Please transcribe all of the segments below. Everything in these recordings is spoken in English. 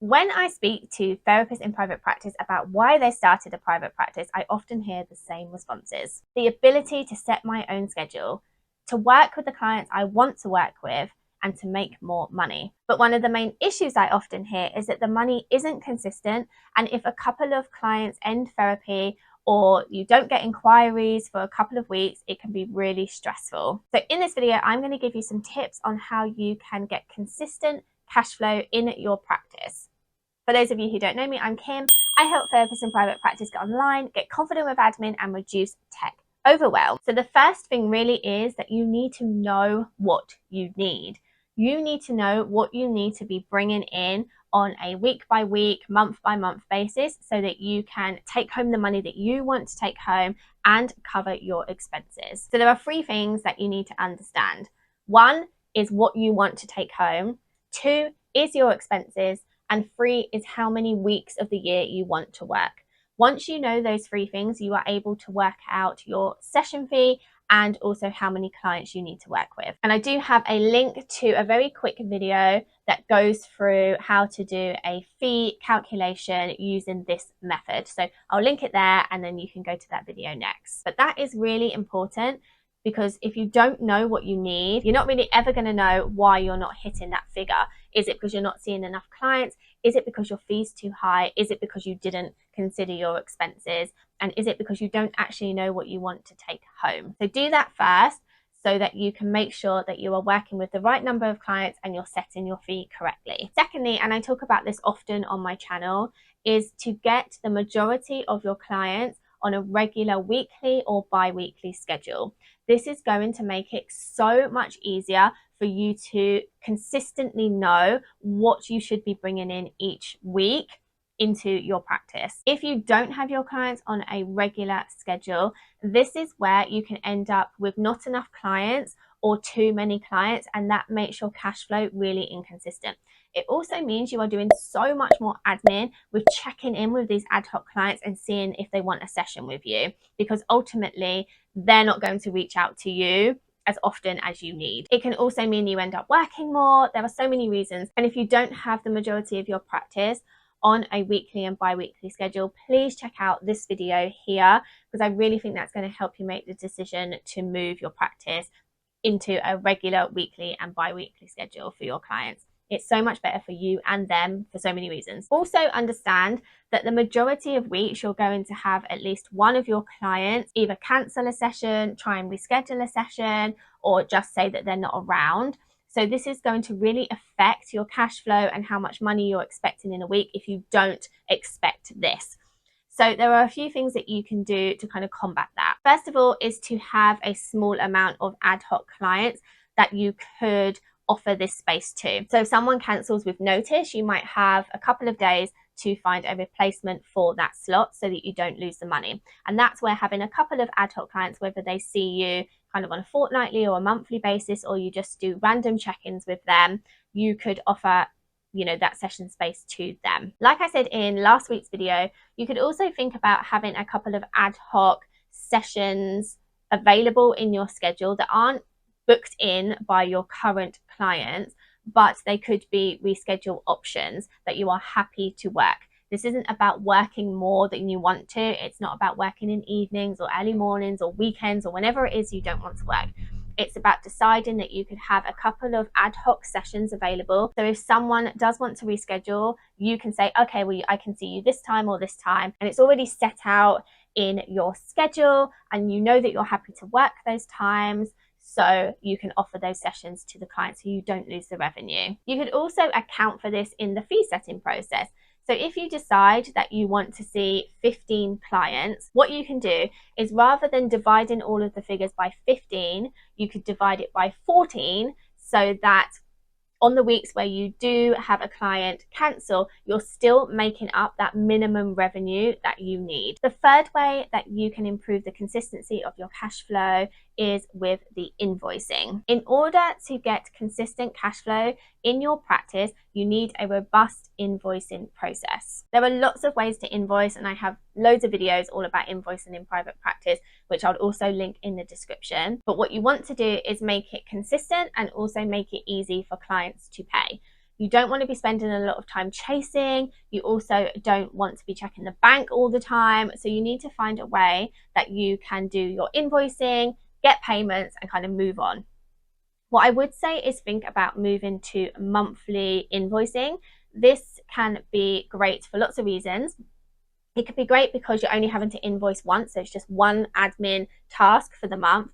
When I speak to therapists in private practice about why they started a private practice, I often hear the same responses. The ability to set my own schedule, to work with the clients I want to work with, and to make more money. But one of the main issues I often hear is that the money isn't consistent, and if a couple of clients end therapy or you don't get inquiries for a couple of weeks, it can be really stressful. So in this video, I'm going to give you some tips on how you can get consistent cash flow in your practice. For those of you who don't know me, I'm Kim. I help therapists in private practice get online, get confident with admin, and reduce tech overwhelm. So the first thing really is that you need to know what you need. You need to know what you need to be bringing in on a week by week, month by month basis so that you can take home the money that you want to take home and cover your expenses. So there are three things that you need to understand. One is what you want to take home. Two is your expenses. And three is how many weeks of the year you want to work. Once you know those three things, you are able to work out your session fee and also how many clients you need to work with. And I do have a link to a very quick video that goes through how to do a fee calculation using this method. So I'll link it there and then you can go to that video next. But that is really important, because if you don't know what you need, you're not really ever going to know why you're not hitting that figure. Is it because you're not seeing enough clients? Is it because your fee's too high? Is it because you didn't consider your expenses? And is it because you don't actually know what you want to take home? So do that first so that you can make sure that you are working with the right number of clients and you're setting your fee correctly. Secondly, and I talk about this often on my channel, is to get the majority of your clients on a regular weekly or bi-weekly schedule. This is going to make it so much easier for you to consistently know what you should be bringing in each week into your practice. If you don't have your clients on a regular schedule, this is where you can end up with not enough clients or too many clients, and that makes your cash flow really inconsistent. It also means you are doing so much more admin with checking in with these ad hoc clients and seeing if they want a session with you, because ultimately they're not going to reach out to you as often as you need. It can also mean you end up working more. There are so many reasons. And if you don't have the majority of your practice on a weekly and bi-weekly schedule, please check out this video here, because I really think that's going to help you make the decision to move your practice into a regular weekly and bi-weekly schedule for your clients. It's so much better for you and them for so many reasons. Also understand that the majority of weeks you're going to have at least one of your clients either cancel a session, try and reschedule a session, or just say that they're not around. So this is going to really affect your cash flow and how much money you're expecting in a week if you don't expect this. So there are a few things that you can do to kind of combat that. First of all is to have a small amount of ad hoc clients that you could offer this space to. So if someone cancels with notice, you might have a couple of days to find a replacement for that slot so that you don't lose the money. And that's where having a couple of ad hoc clients, whether they see you kind of on a fortnightly or a monthly basis, or you just do random check-ins with them, you could offer that session space to them. Like I said in last week's video, you could also think about having a couple of ad hoc sessions available in your schedule that aren't booked in by your current clients, but they could be reschedule options that you are happy to work. This isn't about working more than you want to. It's not about working in evenings or early mornings or weekends or whenever it is you don't want to work. It's about deciding that you could have a couple of ad hoc sessions available. So if someone does want to reschedule, you can say, okay, well, I can see you this time or this time. And it's already set out in your schedule and you know that you're happy to work those times. So you can offer those sessions to the clients so you don't lose the revenue. You could also account for this in the fee setting process. So if you decide that you want to see 15 clients, what you can do is, rather than dividing all of the figures by 15, you could divide it by 14, so that on the weeks where you do have a client cancel, you're still making up that minimum revenue that you need. The third way that you can improve the consistency of your cash flow is with the invoicing. In order to get consistent cash flow in your practice, you need a robust invoicing process. There are lots of ways to invoice, and I have loads of videos all about invoicing in private practice, which I'll also link in the description. But what you want to do is make it consistent and also make it easy for clients to pay. You don't want to be spending a lot of time chasing. You also don't want to be checking the bank all the time. So you need to find a way that you can do your invoicing, get payments, and kind of move on. What I would say is think about moving to monthly invoicing. This can be great for lots of reasons. It could be great because you're only having to invoice once, so it's just one admin task for the month.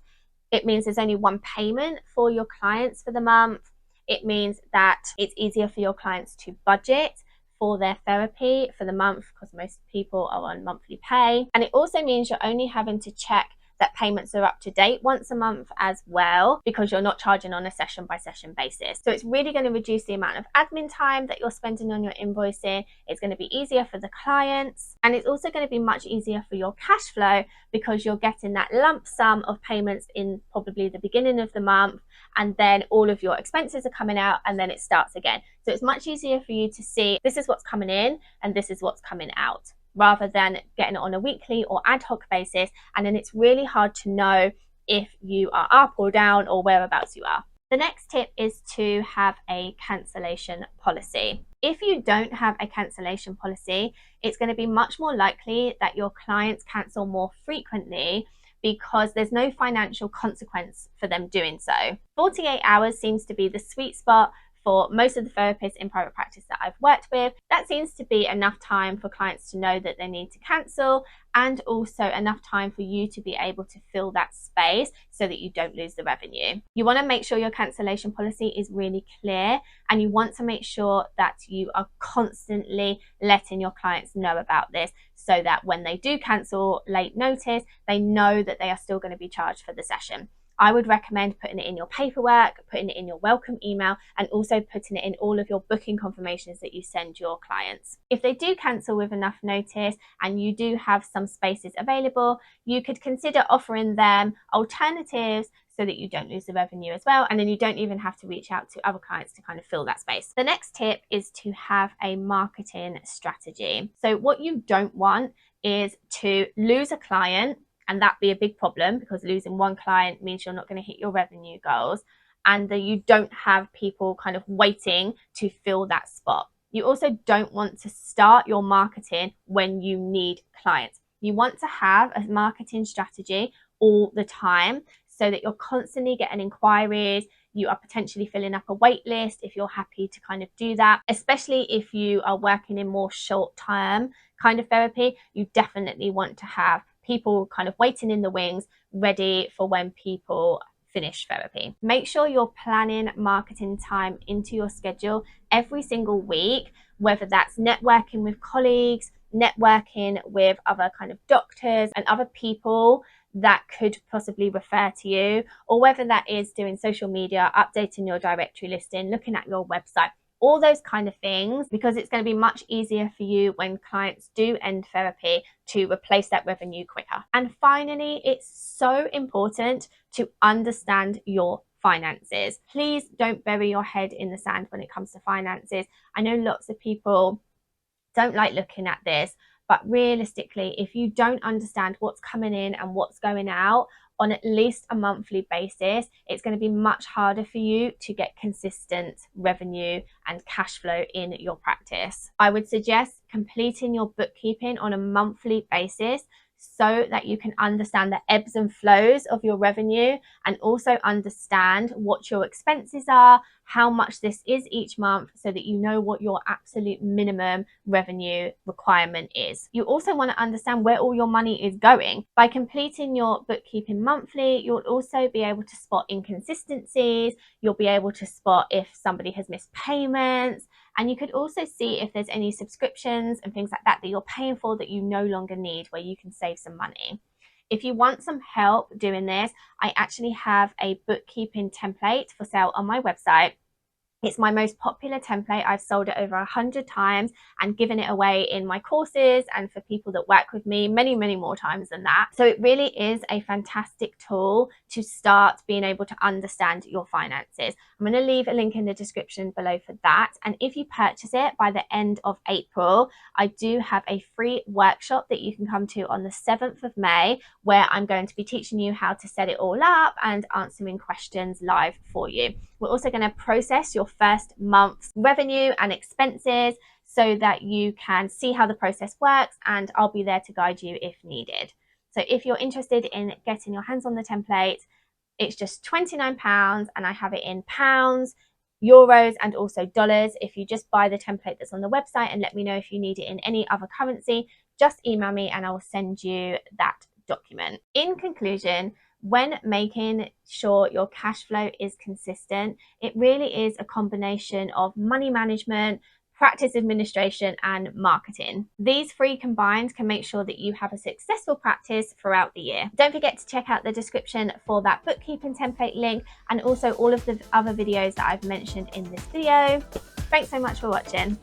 It means there's only one payment for your clients for the month. It means that it's easier for your clients to budget for their therapy for the month because most people are on monthly pay. And it also means you're only having to check that payments are up to date once a month as well, because you're not charging on a session by session basis. So it's really going to reduce the amount of admin time that you're spending on your invoicing. It's going to be easier for the clients, and it's also going to be much easier for your cash flow because you're getting that lump sum of payments in probably the beginning of the month, and then all of your expenses are coming out, and then it starts again. So it's much easier for you to see this is what's coming in and this is what's coming out, rather than getting it on a weekly or ad hoc basis. And then it's really hard to know if you are up or down or whereabouts you are. The next tip is to have a cancellation policy. If you don't have a cancellation policy, it's going to be much more likely that your clients cancel more frequently because there's no financial consequence for them doing so. 48 hours seems to be the sweet spot for most of the therapists in private practice that I've worked with. That seems to be enough time for clients to know that they need to cancel, and also enough time for you to be able to fill that space so that you don't lose the revenue. You want to make sure your cancellation policy is really clear, and you want to make sure that you are constantly letting your clients know about this so that when they do cancel late notice, they know that they are still going to be charged for the session. I would recommend putting it in your paperwork, putting it in your welcome email, and also putting it in all of your booking confirmations that you send your clients. If they do cancel with enough notice and you do have some spaces available, you could consider offering them alternatives so that you don't lose the revenue as well, and then you don't even have to reach out to other clients to kind of fill that space. The next tip is to have a marketing strategy. So what you don't want is to lose a client, and that be a big problem because losing one client means you're not going to hit your revenue goals, and that you don't have people kind of waiting to fill that spot. You also don't want to start your marketing when you need clients. You want to have a marketing strategy all the time so that you're constantly getting inquiries. You are potentially filling up a wait list if you're happy to kind of do that, especially if you are working in more short-term kind of therapy. You definitely want to have people kind of waiting in the wings, ready for when people finish therapy. Make sure you're planning marketing time into your schedule every single week, whether that's networking with colleagues, networking with other kind of doctors and other people that could possibly refer to you, or whether that is doing social media, updating your directory listing, looking at your website, all those kind of things, because it's going to be much easier for you when clients do end therapy to replace that revenue quicker. And finally, it's so important to understand your finances. Please don't bury your head in the sand when it comes to finances. I know lots of people don't like looking at this, but realistically, if you don't understand what's coming in and what's going out on at least a monthly basis, it's going to be much harder for you to get consistent revenue and cash flow in your practice. I would suggest completing your bookkeeping on a monthly basis so that you can understand the ebbs and flows of your revenue, and also understand what your expenses are, how much this is each month, so that you know what your absolute minimum revenue requirement is. You also want to understand where all your money is going. By completing your bookkeeping monthly, you'll also be able to spot inconsistencies, you'll be able to spot if somebody has missed payments, and you could also see if there's any subscriptions and things like that that you're paying for that you no longer need, where you can save some money. If you want some help doing this, I actually have a bookkeeping template for sale on my website. It's my most popular template. I've sold it over 100 times and given it away in my courses and for people that work with me many, many more times than that. So it really is a fantastic tool to start being able to understand your finances. I'm going to leave a link in the description below for that. And if you purchase it by the end of April, I do have a free workshop that you can come to on the 7th of May, where I'm going to be teaching you how to set it all up and answering questions live for you. We're also going to process your first month's revenue and expenses so that you can see how the process works, and I'll be there to guide you if needed. So if you're interested in getting your hands on the template, it's just £29 and I have it in pounds, euros and also dollars. If you just buy the template that's on the website and let me know if you need it in any other currency, just email me and I will send you that document. In conclusion, when making sure your cash flow is consistent, it really is a combination of money management, practice administration and marketing. These three combined can make sure that you have a successful practice throughout the year. Don't forget to check out the description for that bookkeeping template link and also all of the other videos that I've mentioned in this video. Thanks so much for watching.